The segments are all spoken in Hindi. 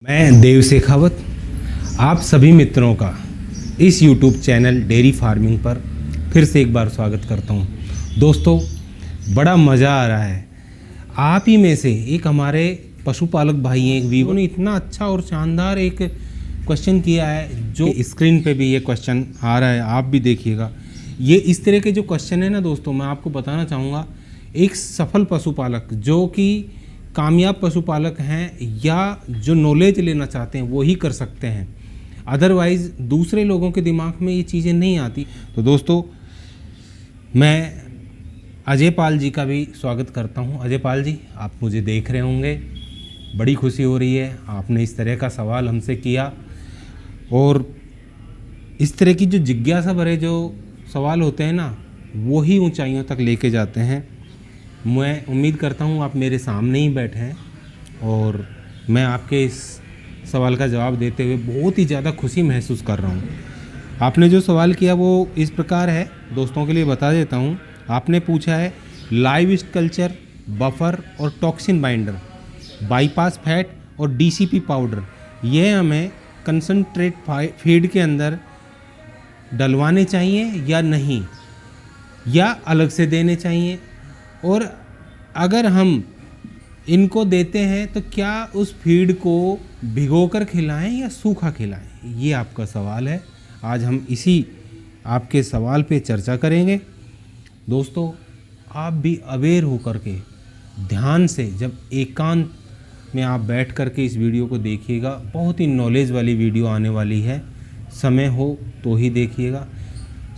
मैं देव शेखावत आप सभी मित्रों का इस YouTube चैनल डेयरी फार्मिंग पर फिर से एक बार स्वागत करता हूं। दोस्तों, बड़ा मज़ा आ रहा है। आप ही में से एक हमारे पशुपालक भाई हैं, एक वीवो ने इतना अच्छा और शानदार एक क्वेश्चन किया है, जो स्क्रीन पे भी ये क्वेश्चन आ रहा है, आप भी देखिएगा। ये इस तरह के जो क्वेश्चन है ना दोस्तों, मैं आपको बताना चाहूँगा, एक सफल पशुपालक जो कि कामयाब पशुपालक हैं या जो नॉलेज लेना चाहते हैं वो ही कर सकते हैं, अदरवाइज़ दूसरे लोगों के दिमाग में ये चीज़ें नहीं आती। तो दोस्तों, मैं अजय पाल जी का भी स्वागत करता हूं। अजय पाल जी, आप मुझे देख रहे होंगे, बड़ी खुशी हो रही है आपने इस तरह का सवाल हमसे किया, और इस तरह की जो जिज्ञासा भरे जो सवाल होते हैं ना, वो ही ऊंचाइयों तक लेके जाते हैं। मैं उम्मीद करता हूँ आप मेरे सामने ही बैठे हैं और मैं आपके इस सवाल का जवाब देते हुए बहुत ही ज़्यादा खुशी महसूस कर रहा हूँ। आपने जो सवाल किया वो इस प्रकार है, दोस्तों के लिए बता देता हूँ। आपने पूछा है लाइव ईस्ट कल्चर, बफर और टॉक्सिन बाइंडर, बाईपास फैट और डीसीपी पाउडर, यह हमें कंसनट्रेट फीड के अंदर डलवाने चाहिए या नहीं, या अलग से देने चाहिए, और अगर हम इनको देते हैं तो क्या उस फीड को भिगोकर खिलाएं या सूखा खिलाएं, ये आपका सवाल है। आज हम इसी आपके सवाल पे चर्चा करेंगे। दोस्तों, आप भी अवेयर होकर के ध्यान से, जब एकांत में आप बैठ कर के इस वीडियो को देखिएगा, बहुत ही नॉलेज वाली वीडियो आने वाली है, समय हो तो ही देखिएगा।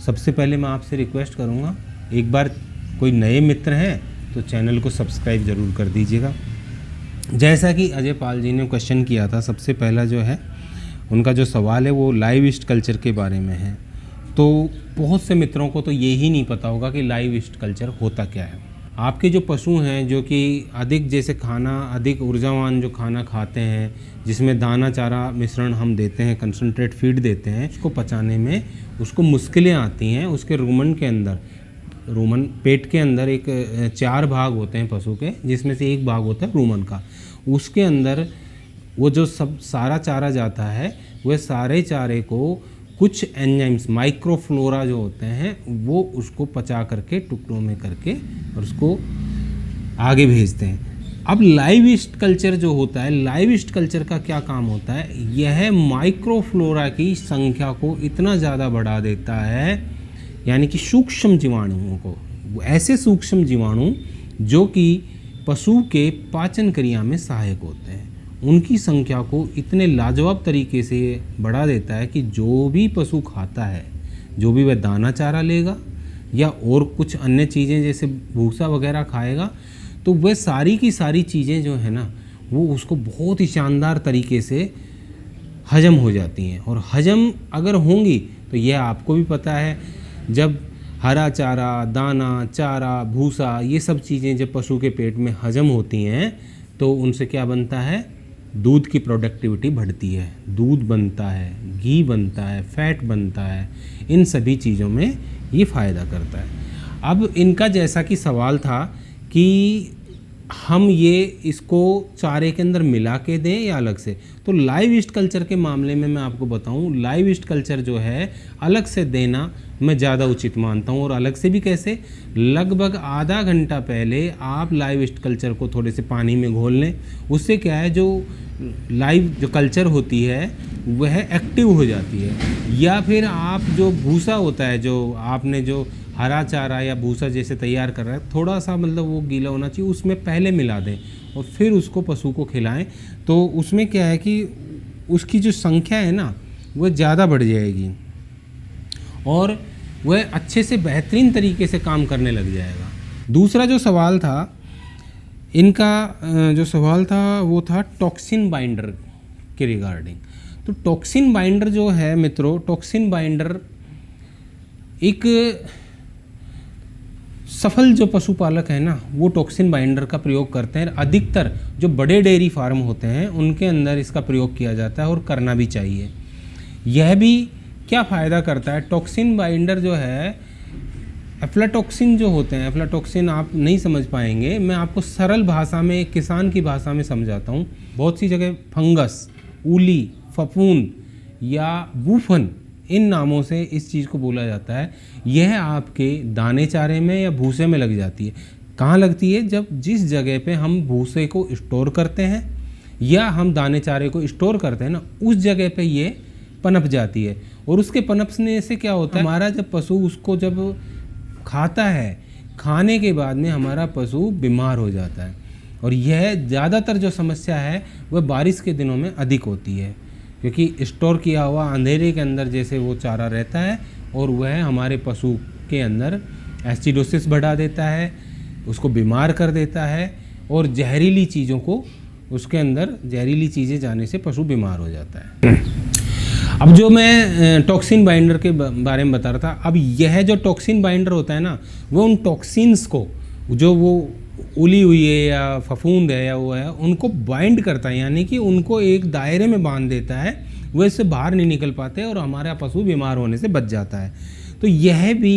सबसे पहले मैं आपसे रिक्वेस्ट करूँगा, एक बार कोई नए मित्र हैं तो चैनल को सब्सक्राइब ज़रूर कर दीजिएगा। जैसा कि अजय पाल जी ने क्वेश्चन किया था, सबसे पहला जो है उनका जो सवाल है वो लाइव ईस्ट कल्चर के बारे में है। तो बहुत से मित्रों को तो ये ही नहीं पता होगा कि लाइव ईस्ट कल्चर होता क्या है। आपके जो पशु हैं जो कि अधिक जैसे खाना, अधिक ऊर्जावान जो खाना खाते हैं, जिसमें दाना चारा मिश्रण हम देते हैं, कंसनट्रेट फीड देते हैं, उसको पचाने में उसको मुश्किलें आती हैं। उसके रूमन के अंदर, रूमन पेट के अंदर एक 4 भाग होते हैं पशु के, जिसमें से एक भाग होता है रूमन का। उसके अंदर वो जो सब सारा चारा जाता है, वह सारे चारे को कुछ एंजाइम्स, माइक्रोफ्लोरा जो होते हैं, वो उसको पचा करके टुकड़ों में करके और उसको आगे भेजते हैं। अब लाइव ईस्ट कल्चर जो होता है, लाइव ईस्ट कल्चर का क्या काम होता है, यह माइक्रोफ्लोरा की संख्या को इतना ज़्यादा बढ़ा देता है, यानी कि सूक्ष्म जीवाणुओं को, ऐसे सूक्ष्म जीवाणु जो कि पशु के पाचन क्रिया में सहायक होते हैं, उनकी संख्या को इतने लाजवाब तरीके से बढ़ा देता है कि जो भी पशु खाता है, जो भी वह दाना चारा लेगा या और कुछ अन्य चीज़ें जैसे भूसा वगैरह खाएगा, तो वह सारी की सारी चीज़ें जो है ना, वो उसको बहुत ही शानदार तरीके से हजम हो जाती हैं। और हजम अगर होंगी तो यह आपको भी पता है, जब हरा चारा, दाना चारा, भूसा, ये सब चीज़ें जब पशु के पेट में हजम होती हैं तो उनसे क्या बनता है, दूध की प्रोडक्टिविटी बढ़ती है, दूध बनता है, घी बनता है, फैट बनता है, इन सभी चीज़ों में ये फ़ायदा करता है। अब इनका जैसा कि सवाल था कि हम ये इसको चारे के अंदर मिला के दें या अलग से, तो लाइव ईस्ट कल्चर के मामले में मैं आपको बताऊं, लाइव ईस्ट कल्चर जो है अलग से देना मैं ज़्यादा उचित मानता हूं। और अलग से भी कैसे, लगभग आधा घंटा पहले आप लाइव ईस्ट कल्चर को थोड़े से पानी में घोल लें। उससे क्या है, जो लाइव जो कल्चर होती है वह एक्टिव हो जाती है। या फिर आप जो भूसा होता है, जो आपने जो हरा चारा या भूसा जैसे तैयार कर रहा है, थोड़ा सा मतलब वो गीला होना चाहिए, उसमें पहले मिला दें और फिर उसको पशु को खिलाएं। तो उसमें क्या है कि उसकी जो संख्या है ना, वह ज़्यादा बढ़ जाएगी और वह अच्छे से बेहतरीन तरीके से काम करने लग जाएगा। दूसरा जो सवाल था इनका, जो सवाल था वो था टॉक्सिन बाइंडर के रिगार्डिंग। तो टॉक्सिन बाइंडर जो है मित्रों, टॉक्सिन बाइंडर एक सफल जो पशुपालक है ना, वो टॉक्सिन बाइंडर का प्रयोग करते हैं। अधिकतर जो बड़े डेयरी फार्म होते हैं उनके अंदर इसका प्रयोग किया जाता है और करना भी चाहिए। यह भी क्या फ़ायदा करता है, टॉक्सिन बाइंडर जो है, एफ्लाटॉक्सिन जो होते हैं, एफ्लाटॉक्सिन आप नहीं समझ पाएंगे, मैं आपको सरल भाषा में, किसान की भाषा में समझाता हूँ। बहुत सी जगह फंगस उली, फफूंद या बूफन, इन नामों से इस चीज़ को बोला जाता है। यह आपके दाने चारे में या भूसे में लग जाती है। कहाँ लगती है? जब जिस जगह पे हम भूसे को स्टोर करते हैं या हम दाने चारे को स्टोर करते हैं ना, उस जगह पे ये पनप जाती है। और उसके पनपने से क्या होता है, हमारा जब पशु उसको जब खाता है, खाने के बाद में हमारा पशु बीमार हो जाता है। और यह ज़्यादातर जो समस्या है वह बारिश के दिनों में अधिक होती है, क्योंकि स्टोर किया हुआ अंधेरे के अंदर जैसे वो चारा रहता है और वह हमारे पशु के अंदर एसिडोसिस बढ़ा देता है, उसको बीमार कर देता है और जहरीली चीज़ों को, उसके अंदर जहरीली चीज़ें जाने से पशु बीमार हो जाता है। अब जो मैं टॉक्सिन बाइंडर के बारे में बता रहा था, अब यह जो टॉक्सिन बाइंडर होता है ना, वो उन टॉक्सिन्स को, जो वो उली हुई है या फफूंद है या वो है, उनको बाइंड करता है, यानी कि उनको एक दायरे में बांध देता है, वो इससे बाहर नहीं निकल पाते और हमारा पशु बीमार होने से बच जाता है। तो यह भी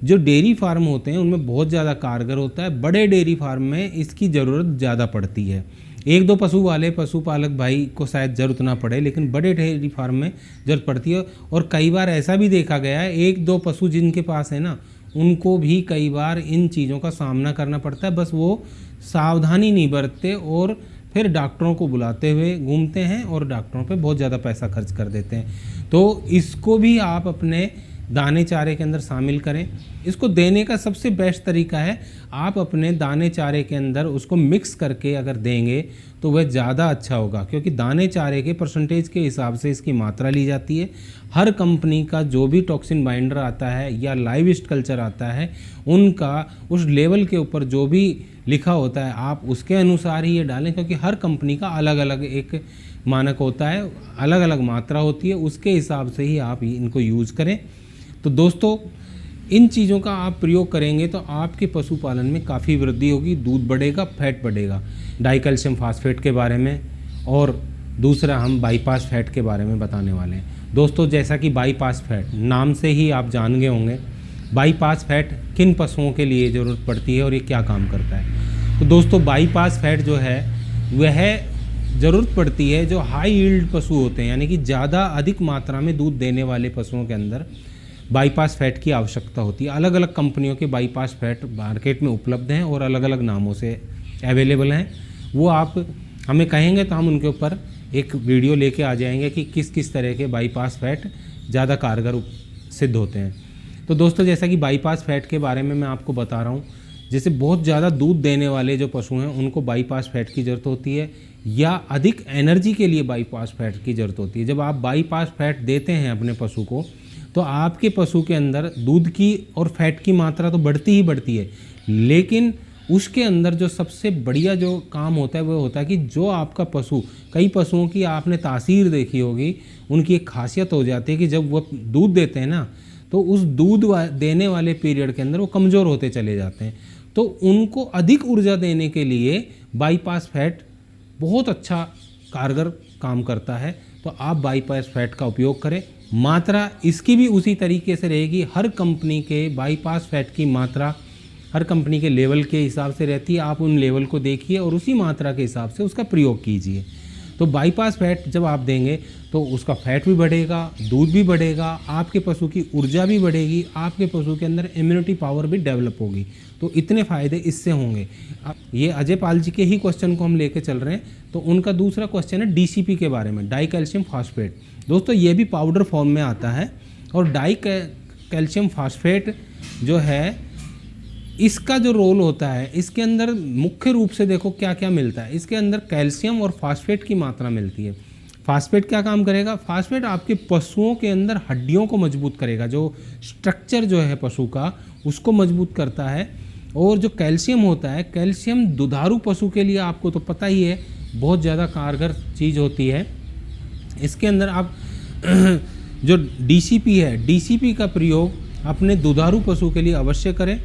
जो डेयरी फार्म होते हैं उनमें बहुत ज़्यादा कारगर होता है। बड़े डेयरी फार्म में इसकी ज़रूरत ज़्यादा पड़ती है। एक दो पशु वाले पशुपालक भाई को शायद ज़रूरत ना पड़े, लेकिन बड़े डेयरी फार्म में ज़रूरत पड़ती है। और कई बार ऐसा भी देखा गया है, एक दो पशु जिनके पास है ना, उनको भी कई बार इन चीज़ों का सामना करना पड़ता है। बस वो सावधानी नहीं बरतते और फिर डॉक्टरों को बुलाते हुए घूमते हैं और डॉक्टरों पे बहुत ज़्यादा पैसा खर्च कर देते हैं। तो इसको भी आप अपने दाने चारे के अंदर शामिल करें। इसको देने का सबसे बेस्ट तरीका है, आप अपने दाने चारे के अंदर उसको मिक्स करके अगर देंगे तो वह ज़्यादा अच्छा होगा, क्योंकि दाने चारे के परसेंटेज के हिसाब से इसकी मात्रा ली जाती है। हर कंपनी का जो भी टॉक्सिन बाइंडर आता है या लाइव कल्चर आता है, उनका उस लेवल के ऊपर जो भी लिखा होता है आप उसके अनुसार ही ये डालें, क्योंकि हर कंपनी का अलग अलग एक मानक होता है, अलग अलग मात्रा होती है, उसके हिसाब से ही आप इनको यूज़ करें। तो दोस्तों, इन चीज़ों का आप प्रयोग करेंगे तो आपके पशुपालन में काफ़ी वृद्धि होगी, दूध बढ़ेगा, फैट बढ़ेगा। डाई कैल्शियम फास्फेट के बारे में और दूसरा हम बाईपास फैट के बारे में बताने वाले हैं। दोस्तों, जैसा कि बाईपास फैट नाम से ही आप जान गए होंगे, बाईपास फैट किन पशुओं के लिए ज़रूरत पड़ती है और ये क्या काम करता है। तो दोस्तों, बाईपास फैट जो है वह ज़रूरत पड़ती है जो हाई यील्ड पशु होते हैं, यानी कि ज़्यादा अधिक मात्रा में दूध देने वाले पशुओं के अंदर बाईपास फैट की आवश्यकता होती है। अलग अलग कंपनियों के बाईपास फैट मार्केट में उपलब्ध हैं और अलग अलग नामों से अवेलेबल हैं। वो आप हमें कहेंगे तो हम उनके ऊपर एक वीडियो लेके आ जाएंगे कि किस किस तरह के बाईपास फैट ज़्यादा कारगर सिद्ध होते हैं। तो दोस्तों, जैसा कि बाईपास फैट के बारे में मैं आपको बता रहा हूँ, जैसे बहुत ज़्यादा दूध देने वाले जो पशु हैं उनको बाईपास फैट की ज़रूरत होती है, या अधिक एनर्जी के लिए बाईपास फैट की ज़रूरत होती है। जब आप बाईपास फैट देते हैं अपने पशु को, तो आपके पशु के अंदर दूध की और फैट की मात्रा तो बढ़ती ही बढ़ती है, लेकिन उसके अंदर जो सबसे बढ़िया जो काम होता है वो होता है कि जो आपका पशु, कई पशुओं की आपने तासीर देखी होगी, उनकी एक खासियत हो जाती है कि जब वो दूध देते हैं ना, तो उस दूध देने वाले पीरियड के अंदर वो कमज़ोर होते चले जाते हैं। तो उनको अधिक ऊर्जा देने के लिए बाईपास फैट बहुत अच्छा कारगर काम करता है। तो आप बाईपास फैट का उपयोग करें। मात्रा इसकी भी उसी तरीके से रहेगी। हर कंपनी के बाईपास फैट की मात्रा हर कंपनी के लेवल के हिसाब से रहती है। आप उन लेवल को देखिए और उसी मात्रा के हिसाब से उसका प्रयोग कीजिए। तो बाईपास फैट जब आप देंगे तो उसका फैट भी बढ़ेगा, दूध भी बढ़ेगा, आपके पशु की ऊर्जा भी बढ़ेगी, आपके पशु के अंदर इम्यूनिटी पावर भी डेवलप होगी। तो इतने फ़ायदे इससे होंगे। अब ये अजय पाल जी के ही क्वेश्चन को हम लेके चल रहे हैं। तो उनका दूसरा क्वेश्चन है डीसीपी के बारे में, डाई कैल्शियम फास्फेट। दोस्तों, ये भी पाउडर फॉर्म में आता है और डाई कैल्शियम फास्फेट जो है, इसका जो रोल होता है, इसके अंदर मुख्य रूप से देखो क्या क्या मिलता है। इसके अंदर कैल्शियम और फास्फेट की मात्रा मिलती है। फास्फेट क्या काम करेगा? फास्फेट आपके पशुओं के अंदर हड्डियों को मजबूत करेगा, जो स्ट्रक्चर जो है पशु का उसको मजबूत करता है। और जो कैल्शियम होता है, कैल्शियम दुधारू पशु के लिए आपको तो पता ही है बहुत ज़्यादा कारगर चीज़ होती है। इसके अंदर आप जो डीसीपी है, डीसीपी का प्रयोग अपने दुधारू पशु के लिए अवश्य करें।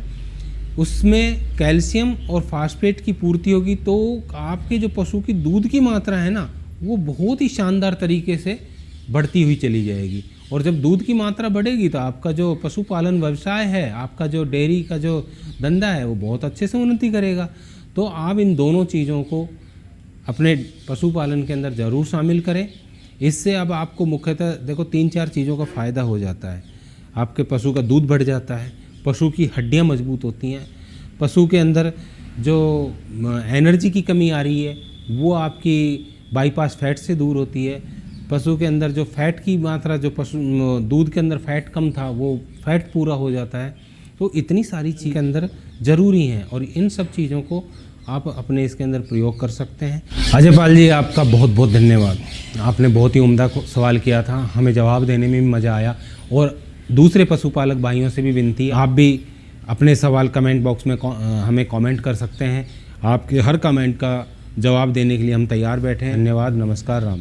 उसमें कैल्शियम और फास्फेट की पूर्ति होगी तो आपके जो पशु की दूध की मात्रा है ना, वो बहुत ही शानदार तरीके से बढ़ती हुई चली जाएगी। और जब दूध की मात्रा बढ़ेगी तो आपका जो पशुपालन व्यवसाय है, आपका जो डेयरी का जो धंधा है, वो बहुत अच्छे से उन्नति करेगा। तो आप इन दोनों चीज़ों को अपने पशुपालन के अंदर ज़रूर शामिल करें। इससे अब आपको मुख्यतः देखो 3-4 चीज़ों का फ़ायदा हो जाता है। आपके पशु का दूध बढ़ जाता है, पशु की हड्डियां मजबूत होती हैं, पशु के अंदर जो एनर्जी की कमी आ रही है वो आपकी बाईपास फैट से दूर होती है, पशु के अंदर जो फैट की मात्रा, जो पशु दूध के अंदर फैट कम था वो फैट पूरा हो जाता है। तो इतनी सारी चीज़ के अंदर ज़रूरी हैं और इन सब चीज़ों को आप अपने इसके अंदर प्रयोग कर सकते हैं। अजय पाल जी, आपका बहुत बहुत धन्यवाद। आपने बहुत ही उम्दा सवाल किया था, हमें जवाब देने में भी मज़ा आया और दूसरे पशुपालक भाइयों से भी विनती, आप भी अपने सवाल कमेंट बॉक्स में हमें कमेंट कर सकते हैं। आपके हर कमेंट का जवाब देने के लिए हम तैयार बैठे हैं। धन्यवाद, नमस्कार, राम।